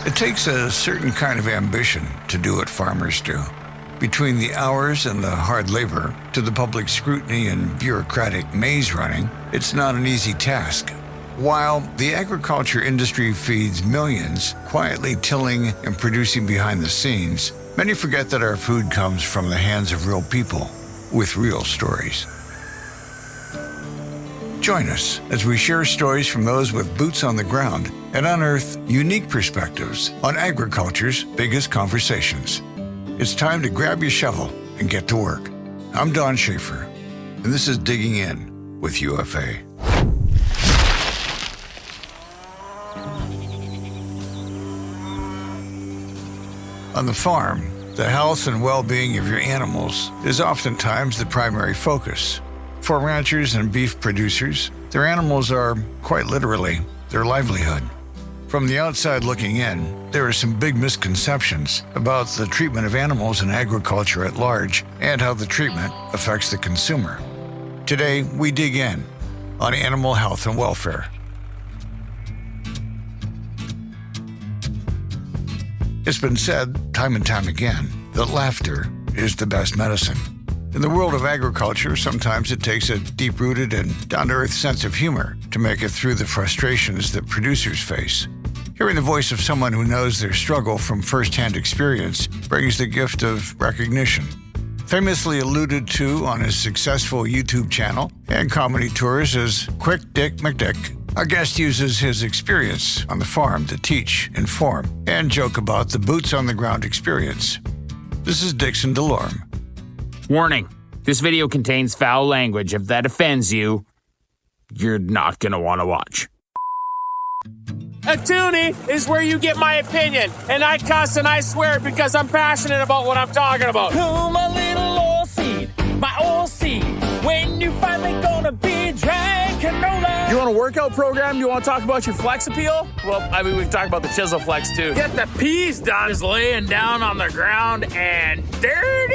It takes a certain kind of ambition to do what farmers do. Between the hours and the hard labor to the public scrutiny and bureaucratic maze running, it's not an easy task. While the agriculture industry feeds millions, quietly tilling and producing behind the scenes, many forget that our food comes from the hands of real people with real stories. Join us as we share stories from those with boots on the ground and unearth unique perspectives on agriculture's biggest conversations. It's time to grab your shovel and get to work. I'm Don Schaefer, and this is Digging In with UFA. On the farm, the health and well-being of your animals is oftentimes the primary focus. For ranchers and beef producers, their animals are, quite literally, their livelihood. From the outside looking in, there are some big misconceptions about the treatment of animals in agriculture at large and how the treatment affects the consumer. Today, we dig in on animal health and welfare. It's been said time and time again that laughter is the best medicine. In the world of agriculture, sometimes it takes a deep-rooted and down-to-earth sense of humor to make it through the frustrations that producers face. Hearing the voice of someone who knows their struggle from first-hand experience brings the gift of recognition. Famously alluded to on his successful YouTube channel and comedy tours as Quick Dick McDick, our guest uses his experience on the farm to teach, inform, and joke about the boots-on-the-ground experience. This is Dixon DeLorme. Warning, this video contains foul language. If that offends you, you're not going to want to watch. A toonie is where you get my opinion, and I cuss and I swear because I'm passionate about what I'm talking about. Oh, my little oil seed, my oil seed, when you finally gonna be drank canola. You want a workout program? You want to talk about your flex appeal? Well, I mean, we can talk about the chisel flex too. Get the peas done is laying down on the ground and dirty.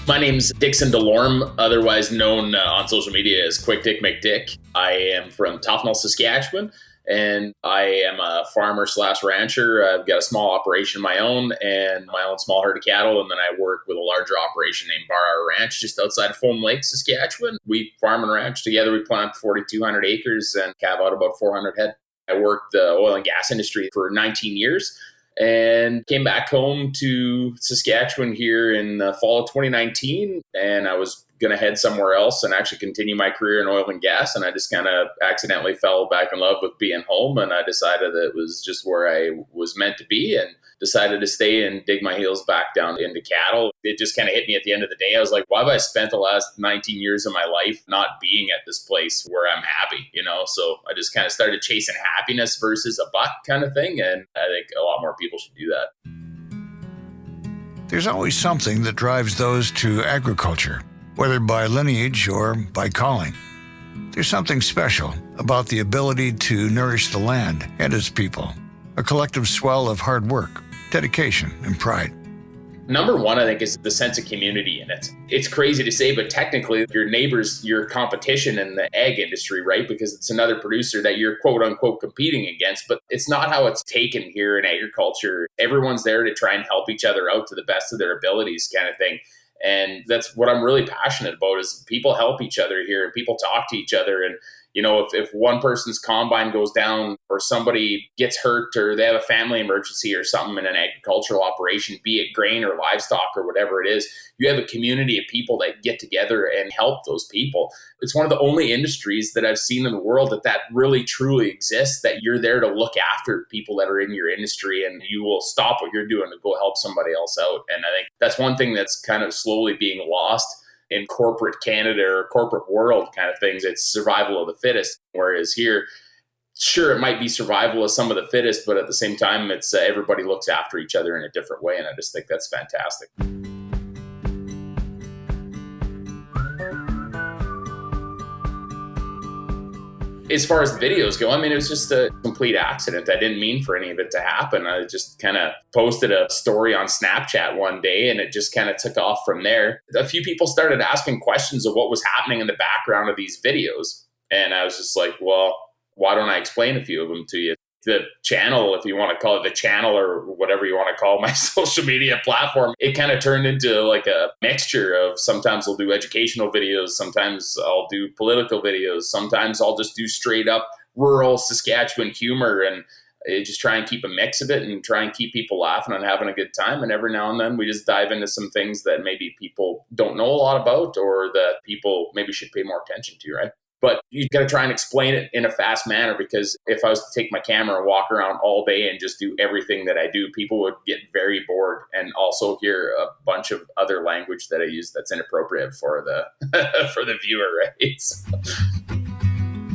My name's Dixon DeLorme, otherwise known on social media as Quick Dick McDick. I am from Tufnell, Saskatchewan, and I am a farmer / rancher. I've got a small operation of my own and my own small herd of cattle, and then I work with a larger operation named Bar Ranch just outside of Foam Lake, Saskatchewan. We farm and ranch together. We plant 4,200 acres and calve out about 400 head. I worked the oil and gas industry for 19 years. And came back home to Saskatchewan here in the fall of 2019. And I was going to head somewhere else and actually continue my career in oil and gas. And I just kind of accidentally fell back in love with being home. And I decided that it was just where I was meant to be and decided to stay and dig my heels back down into cattle. It just kind of hit me at the end of the day. I was like, why have I spent the last 19 years of my life not being at this place where I'm happy, you know? So I just kind of started chasing happiness versus a buck kind of thing. And I think a lot more people should do that. There's always something that drives those to agriculture, whether by lineage or by calling. There's something special about the ability to nourish the land and its people, a collective swell of hard work, dedication, and pride. Number one, I think, is the sense of community in it. It's crazy to say, but technically your neighbor's your competition in the ag industry, right? Because it's another producer that you're quote unquote competing against, but it's not how it's taken here in agriculture. Everyone's there to try and help each other out to the best of their abilities kind of thing. And that's what I'm really passionate about is people help each other here and people talk to each other. And, you know, if one person's combine goes down or somebody gets hurt or they have a family emergency or something in an agricultural operation, be it grain or livestock or whatever it is, you have a community of people that get together and help those people. It's one of the only industries that I've seen in the world that really truly exists, that you're there to look after people that are in your industry and you will stop what you're doing to go help somebody else out. And I think that's one thing that's kind of slowly being lost in corporate Canada or corporate world kind of things. It's survival of the fittest. Whereas here, sure, it might be survival of some of the fittest, but at the same time, it's everybody looks after each other in a different way. And I just think that's fantastic. As far as the videos go, I mean, it was just a complete accident. I didn't mean for any of it to happen. I just kind of posted a story on Snapchat one day and it just kind of took off from there. A few people started asking questions of what was happening in the background of these videos. And I was just like, well, why don't I explain a few of them to you? The channel, if you want to call it the channel or whatever you want to call my social media platform, it kind of turned into like a mixture of sometimes I'll do educational videos, sometimes I'll do political videos, sometimes I'll just do straight up rural Saskatchewan humor, and just try and keep a mix of it and try and keep people laughing and having a good time. And every now and then we just dive into some things that maybe people don't know a lot about or that people maybe should pay more attention to, right? But you got to try and explain it in a fast manner, because if I was to take my camera and walk around all day and just do everything that I do, people would get very bored and also hear a bunch of other language that I use that's inappropriate for the for the viewer, right?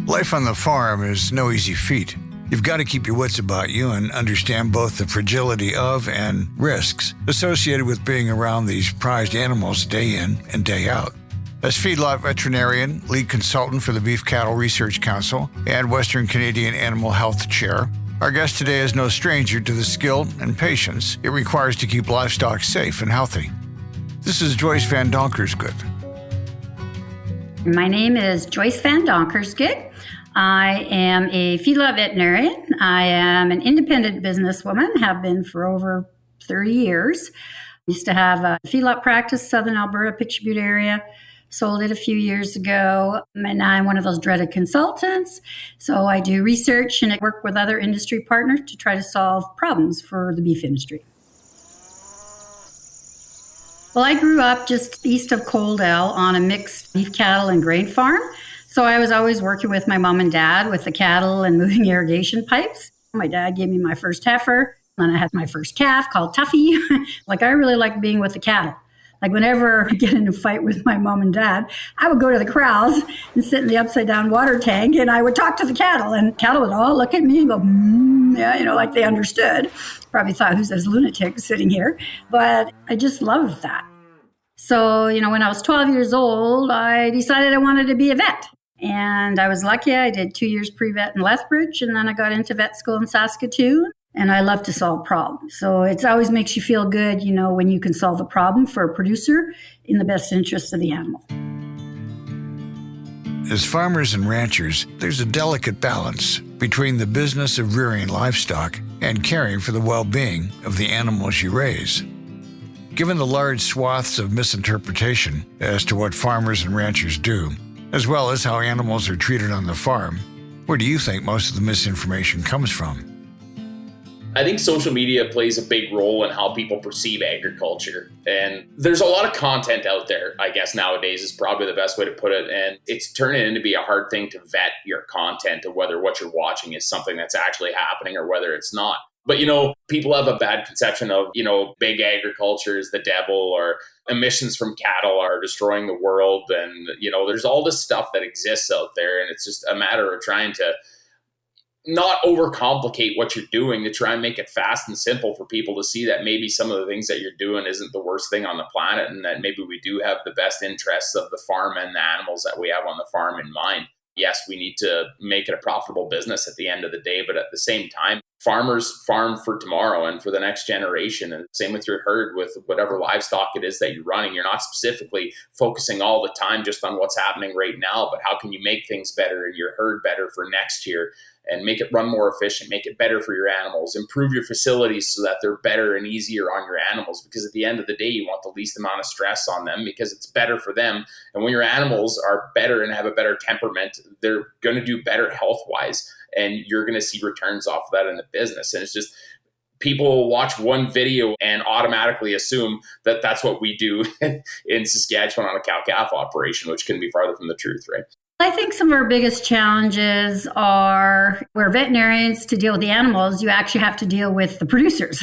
Life on the farm is no easy feat. You've got to keep your wits about you and understand both the fragility of and risks associated with being around these prized animals day in and day out. As feedlot veterinarian, lead consultant for the Beef Cattle Research Council, and Western Canadian Animal Health Chair, our guest today is no stranger to the skill and patience it requires to keep livestock safe and healthy. This is Joyce Van Donkersgoed. My name is Joyce Van Donkersgoed. I am a feedlot veterinarian. I am an independent businesswoman, have been for over 30 years. Used to have a feedlot practice, Southern Alberta, Picture Butte area. Sold it a few years ago, and I'm one of those dreaded consultants. So I do research and I work with other industry partners to try to solve problems for the beef industry. Well, I grew up just east of Coldell on a mixed beef cattle and grain farm. So I was always working with my mom and dad with the cattle and moving irrigation pipes. My dad gave me my first heifer, and I had my first calf called Tuffy. Like, I really liked being with the cattle. Like, whenever I get in a fight with my mom and dad, I would go to the corrals and sit in the upside down water tank, and I would talk to the cattle, and cattle would all look at me and go, yeah, like they understood. Probably thought, who's this lunatic sitting here? But I just loved that. So, when I was 12 years old, I decided I wanted to be a vet. And I was lucky. I did 2 years pre-vet in Lethbridge, and then I got into vet school in Saskatoon. And I love to solve problems. So it always makes you feel good, when you can solve a problem for a producer in the best interest of the animal. As farmers and ranchers, there's a delicate balance between the business of rearing livestock and caring for the well-being of the animals you raise. Given the large swaths of misinterpretation as to what farmers and ranchers do, as well as how animals are treated on the farm, where do you think most of the misinformation comes from? I think social media plays a big role in how people perceive agriculture. And there's a lot of content out there, I guess nowadays is probably the best way to put it. And it's turning into be a hard thing to vet your content of whether what you're watching is something that's actually happening or whether it's not. But, people have a bad conception of, big agriculture is the devil, or emissions from cattle are destroying the world. And, there's all this stuff that exists out there. And it's just a matter of trying to not overcomplicate what you're doing, to try and make it fast and simple for people to see that maybe some of the things that you're doing isn't the worst thing on the planet, and that maybe we do have the best interests of the farm and the animals that we have on the farm in mind. Yes, we need to make it a profitable business at the end of the day, but at the same time, farmers farm for tomorrow and for the next generation. And same with your herd, with whatever livestock it is that you're running. You're not specifically focusing all the time just on what's happening right now, but how can you make things better in your herd better for next year and make it run more efficient, make it better for your animals, improve your facilities so that they're better and easier on your animals. Because at the end of the day, you want the least amount of stress on them because it's better for them. And when your animals are better and have a better temperament, they're going to do better health-wise. And you're going to see returns off of that in the business. And it's just, people watch one video and automatically assume that that's what we do in Saskatchewan on a cow-calf operation, which can be farther from the truth, right? I think some of our biggest challenges are where veterinarians, to deal with the animals, you actually have to deal with the producers,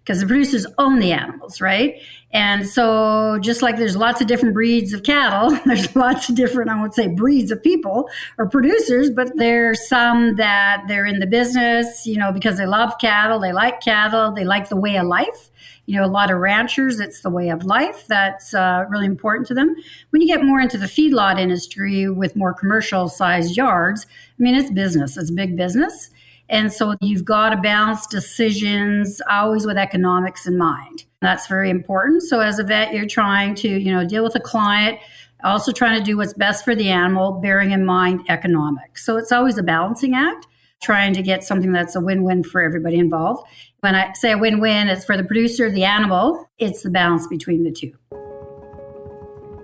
because the producers own the animals, right? And so just like there's lots of different breeds of cattle, there's lots of different, I won't say breeds of people or producers, but there's some that they're in the business, because they love cattle, they like the way of life. A lot of ranchers, it's the way of life that's really important to them. When you get more into the feedlot industry with more commercial sized yards, it's business, it's big business. And so you've got to balance decisions always with economics in mind. That's very important. So as a vet, you're trying to, deal with a client Also trying to do what's best for the animal, bearing in mind economics. So it's always a balancing act, trying to get something that's a win-win for everybody involved. When I say a win-win, it's for the producer, the animal. It's the balance between the two.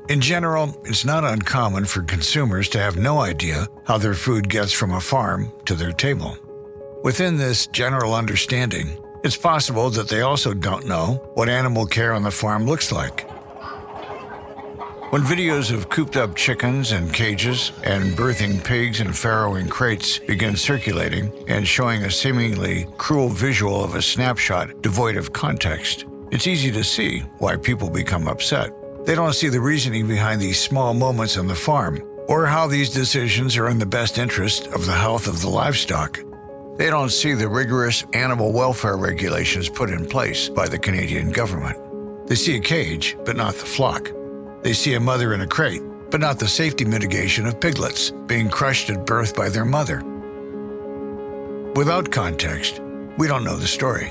In general, it's not uncommon for consumers to have no idea how their food gets from a farm to their table. Within this general understanding, it's possible that they also don't know what animal care on the farm looks like. When videos of cooped-up chickens in cages and birthing pigs in farrowing crates begin circulating and showing a seemingly cruel visual of a snapshot devoid of context, it's easy to see why people become upset. They don't see the reasoning behind these small moments on the farm, or how these decisions are in the best interest of the health of the livestock. They don't see the rigorous animal welfare regulations put in place by the Canadian government. They see a cage, but not the flock. They see a mother in a crate, but not the safety mitigation of piglets being crushed at birth by their mother. Without context, we don't know the story.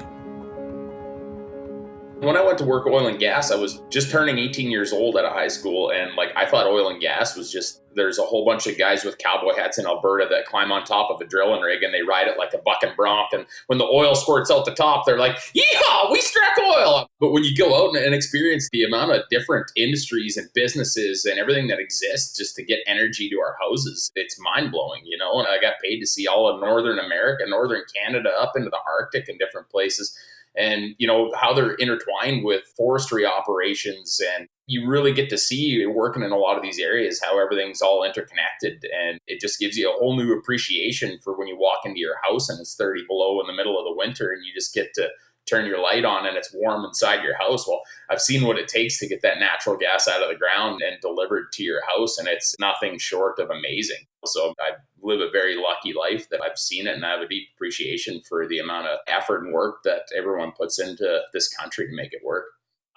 When I went to work oil and gas, I was just turning 18 years old at a high school. And I thought oil and gas was just, there's a whole bunch of guys with cowboy hats in Alberta that climb on top of a drilling rig and they ride it like a buck and bronc. And when the oil squirts out the top, they're like, yeehaw, we struck oil. But when you go out and experience the amount of different industries and businesses and everything that exists just to get energy to our houses, it's mind blowing, And I got paid to see all of Northern America, Northern Canada, up into the Arctic and different places. And, how they're intertwined with forestry operations. And you really get to see, working in a lot of these areas, how everything's all interconnected. And it just gives you a whole new appreciation for when you walk into your house and it's 30 below in the middle of the winter and you just get to turn your light on and it's warm inside your house. Well, I've seen what it takes to get that natural gas out of the ground and delivered to your house. And it's nothing short of amazing. So I live a very lucky life that I've seen it, and I have a deep appreciation for the amount of effort and work that everyone puts into this country to make it work.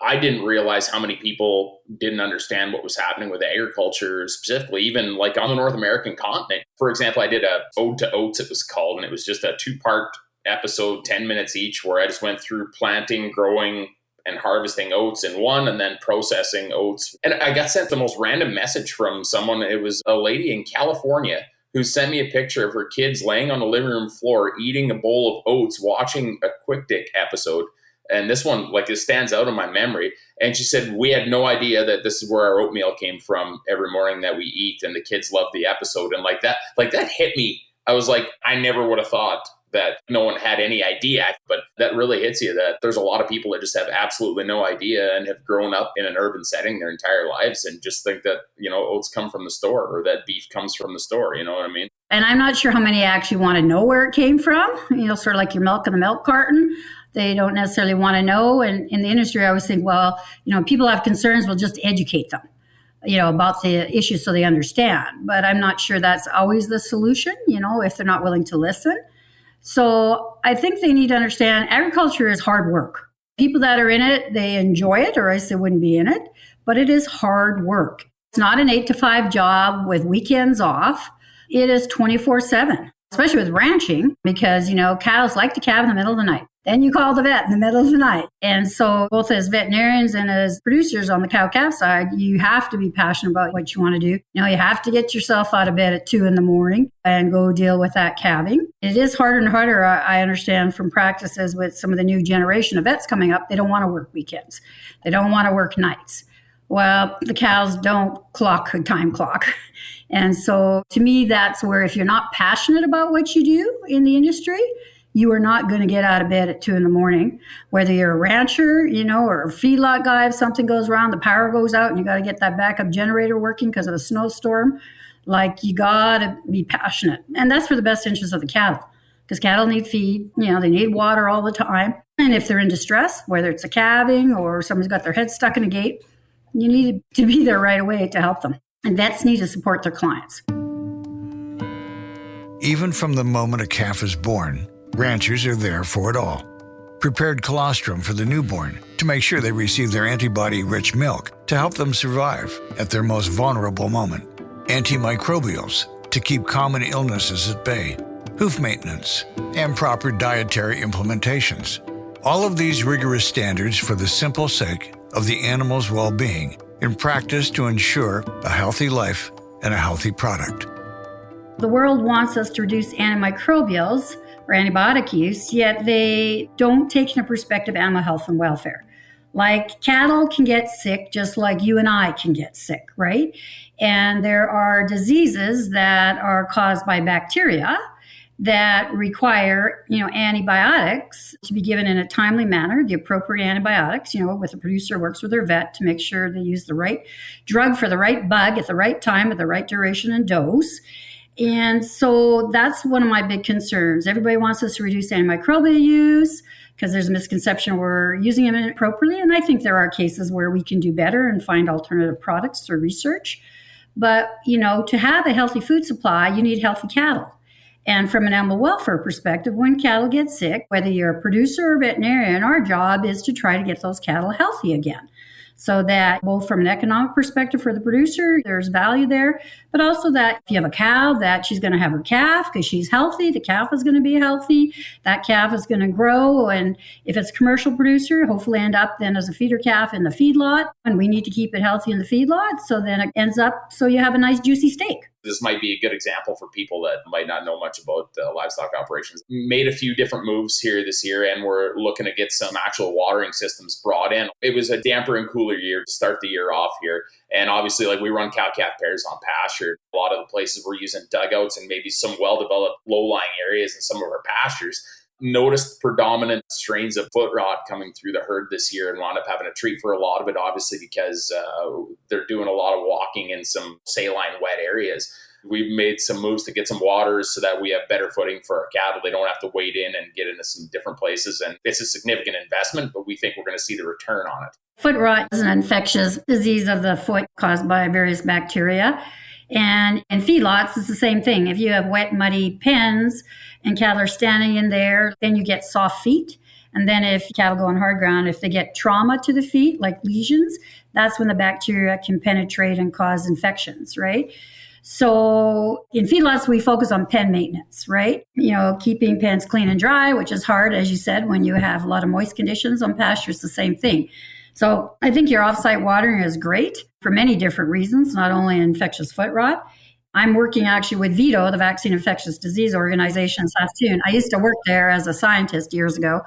I didn't realize how many people didn't understand what was happening with agriculture, specifically even on the North American continent. For example, I did a Ode to Oats, it was called, and it was just a 2-part episode, 10 minutes each, where I just went through planting, growing, and harvesting oats in one, and then processing oats. And I got sent the most random message from someone. It was a lady in California who sent me a picture of her kids laying on the living room floor, eating a bowl of oats, watching a Quick Dick episode. And this one, it stands out in my memory. And she said, we had no idea that this is where our oatmeal came from every morning that we eat. And the kids loved the episode. And that hit me. I was like, I never would have thought that no one had any idea, but that really hits you that there's a lot of people that just have absolutely no idea and have grown up in an urban setting their entire lives and just think that, oats come from the store or that beef comes from the store. You know what I mean? And I'm not sure how many actually want to know where it came from, sort of like your milk in the milk carton. They don't necessarily want to know. And in the industry, I always think, well, people have concerns, we'll just educate them, about the issues so they understand. But I'm not sure that's always the solution, if they're not willing to listen. So I think they need to understand agriculture is hard work. People that are in it, they enjoy it, or else they wouldn't be in it, but it is hard work. It's not an 8-to-5 job with weekends off. It is 24/7, especially with ranching, because, cows like to calve in the middle of the night. Then you call the vet in the middle of the night. And so both as veterinarians and as producers on the cow-calf side, you have to be passionate about what you want to do. You have to get yourself out of bed at 2 a.m. and go deal with that calving. It is harder and harder, I understand from practices with some of the new generation of vets coming up. They don't want to work weekends. They don't want to work nights. Well, the cows don't time clock. And so to me, that's where if you're not passionate about what you do in the industry, you are not going to get out of bed at 2 a.m, whether you're a rancher, or a feedlot guy. If something goes wrong, the power goes out and you got to get that backup generator working because of a snowstorm. You got to be passionate. And that's for the best interest of the cattle, because cattle need feed, they need water all the time. And if they're in distress, whether it's a calving or somebody's got their head stuck in a gate, you need to be there right away to help them. And vets need to support their clients. Even from the moment a calf is born, ranchers are there for it all. Prepared colostrum for the newborn to make sure they receive their antibody-rich milk to help them survive at their most vulnerable moment. Antimicrobials to keep common illnesses at bay. Hoof maintenance and proper dietary implementations. All of these rigorous standards for the simple sake of the animal's well-being in practice to ensure a healthy life and a healthy product. The world wants us to reduce antimicrobials or antibiotic use, yet they don't take into perspective animal health and welfare. Like cattle can get sick just like you and I can get sick, right? And there are diseases that are caused by bacteria that require, antibiotics to be given in a timely manner, the appropriate antibiotics, with the producer works with their vet to make sure they use the right drug for the right bug at the right time, at the right duration and dose. And so that's one of my big concerns. Everybody wants us to reduce antimicrobial use because there's a misconception we're using them inappropriately. And I think there are cases where we can do better and find alternative products through research. But, to have a healthy food supply, you need healthy cattle. And from an animal welfare perspective, when cattle get sick, whether you're a producer or veterinarian, our job is to try to get those cattle healthy again. So that both from an economic perspective for the producer, there's value there, but also that if you have a cow, that she's going to have her calf because she's healthy, the calf is going to be healthy, that calf is going to grow. And if it's a commercial producer, hopefully end up then as a feeder calf in the feedlot. And we need to keep it healthy in the feedlot. So then it ends up so you have a nice juicy steak. This might be a good example for people that might not know much about livestock operations. Made a few different moves here this year, and we're looking to get some actual watering systems brought in. It was a damper and cooler year to start the year off here. And obviously, we run cow-calf pairs on pasture. A lot of the places we're using dugouts and maybe some well-developed low-lying areas in some of our pastures. Noticed predominant strains of foot rot coming through the herd this year and wound up having to treat for a lot of it, obviously, because they're doing a lot of walking in some saline wet areas. We've made some moves to get some waters so that we have better footing for our cattle. They don't have to wade in and get into some different places. And it's a significant investment, but we think we're going to see the return on it. Foot rot is an infectious disease of the foot caused by various bacteria. And in feedlots, it's the same thing. If you have wet, muddy pens and cattle are standing in there, then you get soft feet. And then if cattle go on hard ground, if they get trauma to the feet, like lesions, that's when the bacteria can penetrate and cause infections, right? So in feedlots, we focus on pen maintenance, right? Keeping pens clean and dry, which is hard, as you said, when you have a lot of moist conditions. On pasture, it's the same thing. So I think your offsite watering is great for many different reasons, not only infectious foot rot. I'm working actually with VITO, the Vaccine Infectious Disease Organization in Saskatoon. I used to work there as a scientist years ago,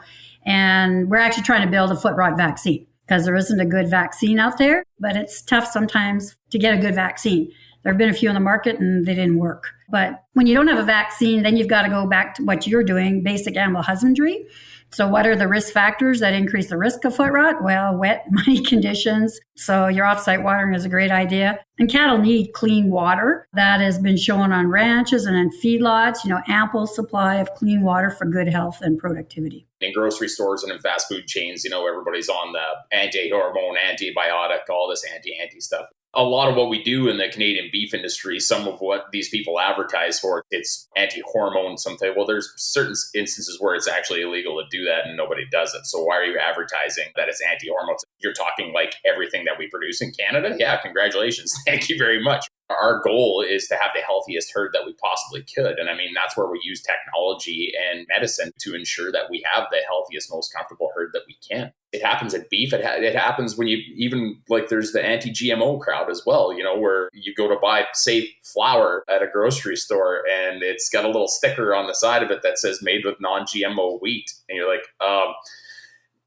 and we're actually trying to build a foot rot vaccine because there isn't a good vaccine out there, but it's tough sometimes to get a good vaccine. There have been a few on the market and they didn't work. But when you don't have a vaccine, then you've got to go back to what you're doing, basic animal husbandry. So what are the risk factors that increase the risk of foot rot? Well, wet, muddy conditions. So your offsite watering is a great idea. And cattle need clean water. That has been shown on ranches and in feedlots, ample supply of clean water for good health and productivity. In grocery stores and in fast food chains, everybody's on the anti-hormone, antibiotic, all this anti stuff. A lot of what we do in the Canadian beef industry, some of what these people advertise for, it's anti-hormone something. Well, there's certain instances where it's actually illegal to do that and nobody does it. So why are you advertising that it's anti-hormones? You're talking like everything that we produce in Canada? Yeah, congratulations. Thank you very much. Our goal is to have the healthiest herd that we possibly could. And that's where we use technology and medicine to ensure that we have the healthiest, most comfortable herd that we can. It happens at beef. It happens when you even there's the anti-GMO crowd as well, where you go to buy, say, flour at a grocery store and it's got a little sticker on the side of it that says made with non-GMO wheat. And you're like,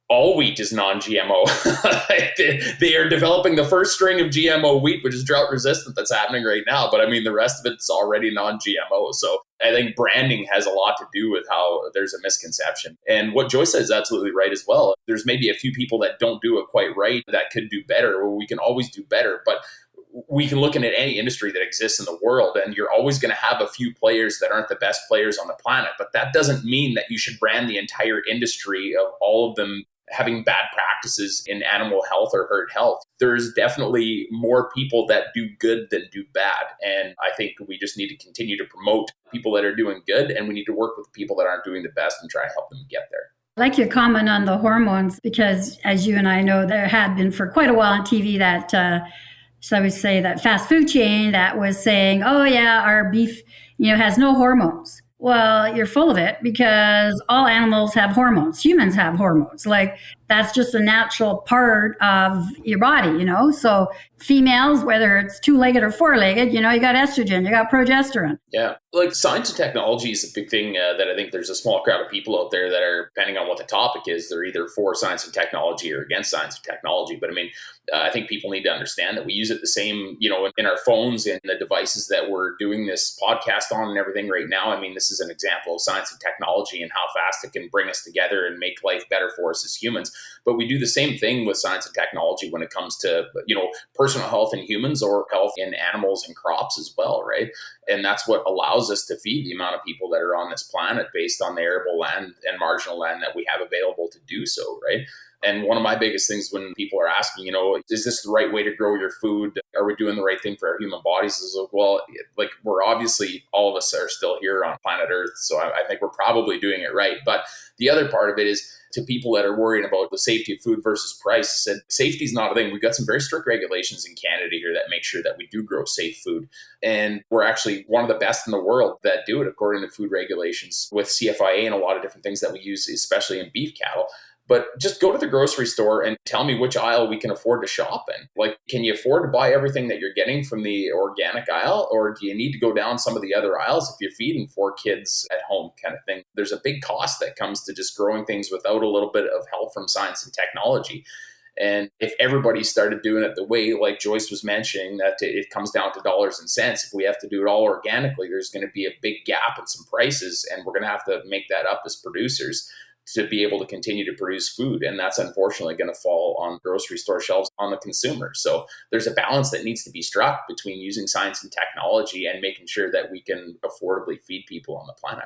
all wheat is non-GMO. They are developing the first string of GMO wheat, which is drought resistant, that's happening right now. But the rest of it's already non-GMO. So I think branding has a lot to do with how there's a misconception. And what Joyce says is absolutely right as well. There's maybe a few people that don't do it quite right that could do better. Well, we can always do better. But we can look at any industry that exists in the world, and you're always going to have a few players that aren't the best players on the planet. But that doesn't mean that you should brand the entire industry of all of them having bad practices in animal health or herd health. There's definitely more people that do good than do bad. And I think we just need to continue to promote people that are doing good, and we need to work with people that aren't doing the best and try to help them get there. I like your comment on the hormones because, as you and I know, there had been for quite a while on TV that, shall we say, that fast food chain that was saying, oh yeah, our beef, has no hormones. Well, you're full of it because all animals have hormones. Humans have hormones. That's just a natural part of your body, So females, whether it's two-legged or four-legged, you got estrogen, you got progesterone. Yeah. Like science and technology is a big thing that I think there's a small crowd of people out there that are, depending on what the topic is, they're either for science and technology or against science and technology. But I mean, I think people need to understand that we use it the same, in our phones and the devices that we're doing this podcast on and everything right now. I mean, this is an example of science and technology and how fast it can bring us together and make life better for us as humans. But we do the same thing with science and technology when it comes to, personal health in humans or health in animals and crops as well, right? And that's what allows us to feed the amount of people that are on this planet based on the arable land and marginal land that we have available to do so, right? And one of my biggest things when people are asking, is this the right way to grow your food? Are we doing the right thing for our human bodies? Is like, we're obviously, all of us are still here on planet Earth. So I think we're probably doing it right. But the other part of it is to people that are worried about the safety of food versus price. Said safety is not a thing. We've got some very strict regulations in Canada here that make sure that we do grow safe food. And we're actually one of the best in the world that do it according to food regulations with CFIA and a lot of different things that we use, especially in beef cattle. But just go to the grocery store and tell me which aisle we can afford to shop in. Like, can you afford to buy everything that you're getting from the organic aisle? Or do you need to go down some of the other aisles if you're feeding 4 kids at home kind of thing? There's a big cost that comes to just growing things without a little bit of help from science and technology. And if everybody started doing it the way, like Joyce was mentioning, that it comes down to dollars and cents, if we have to do it all organically, there's going to be a big gap in some prices, and we're going to have to make that up as producers to be able to continue to produce food. And that's unfortunately going to fall on grocery store shelves on the consumer. So there's a balance that needs to be struck between using science and technology and making sure that we can affordably feed people on the planet.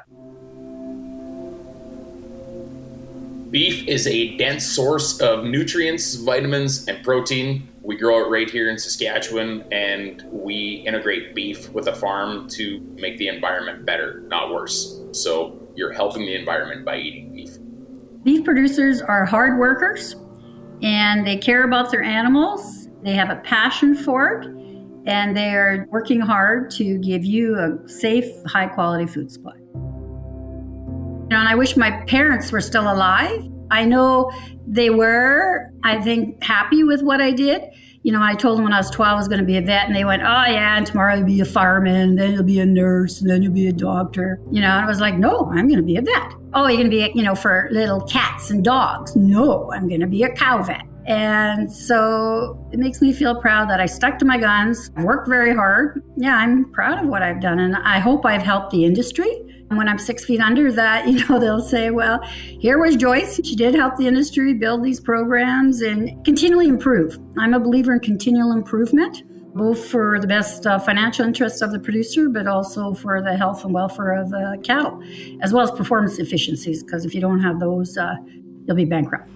Beef is a dense source of nutrients, vitamins, and protein. We grow it right here in Saskatchewan, and we integrate beef with a farm to make the environment better, not worse. So you're helping the environment by eating beef. Beef producers are hard workers, and they care about their animals. They have a passion for it, and they are working hard to give you a safe, high-quality food supply. And I wish my parents were still alive. I know they were, I think, happy with what I did. I told them when I was 12 I was going to be a vet, and they went, oh yeah, and tomorrow you'll be a fireman, then you'll be a nurse, and then you'll be a doctor. And I was like, no, I'm going to be a vet. Oh, you're going to be, for little cats and dogs. No, I'm going to be a cow vet. And so it makes me feel proud that I stuck to my guns, worked very hard. Yeah, I'm proud of what I've done, and I hope I've helped the industry. And when I'm 6 feet under that, they'll say, well, here was Joyce. She did help the industry build these programs and continually improve. I'm a believer in continual improvement, both for the best financial interests of the producer, but also for the health and welfare of the cattle, as well as performance efficiencies, because if you don't have those, you'll be bankrupt.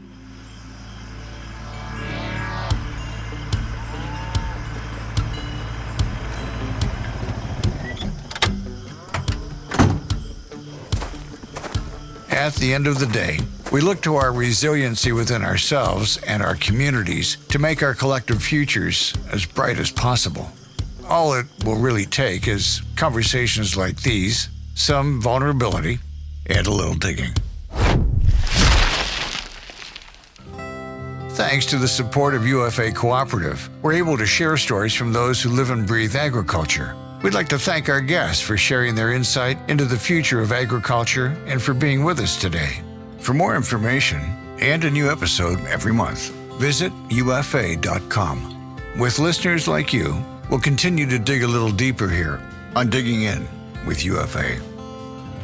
At the end of the day, we look to our resiliency within ourselves and our communities to make our collective futures as bright as possible. All it will really take is conversations like these, some vulnerability, and a little digging. Thanks to the support of UFA Cooperative, we're able to share stories from those who live and breathe agriculture. We'd like to thank our guests for sharing their insight into the future of agriculture and for being with us today. For more information and a new episode every month, visit UFA.com. With listeners like you, we'll continue to dig a little deeper here on Digging In with UFA.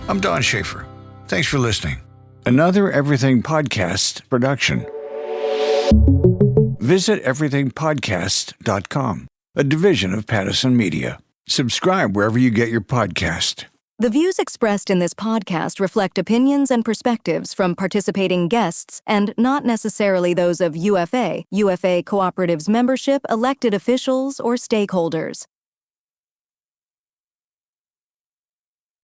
I'm Don Schaefer. Thanks for listening. Another Everything Podcast production. Visit everythingpodcast.com, a division of Pattison Media. Subscribe wherever you get your podcast. The views expressed in this podcast reflect opinions and perspectives from participating guests and not necessarily those of UFA, UFA Cooperative's membership, elected officials, or stakeholders.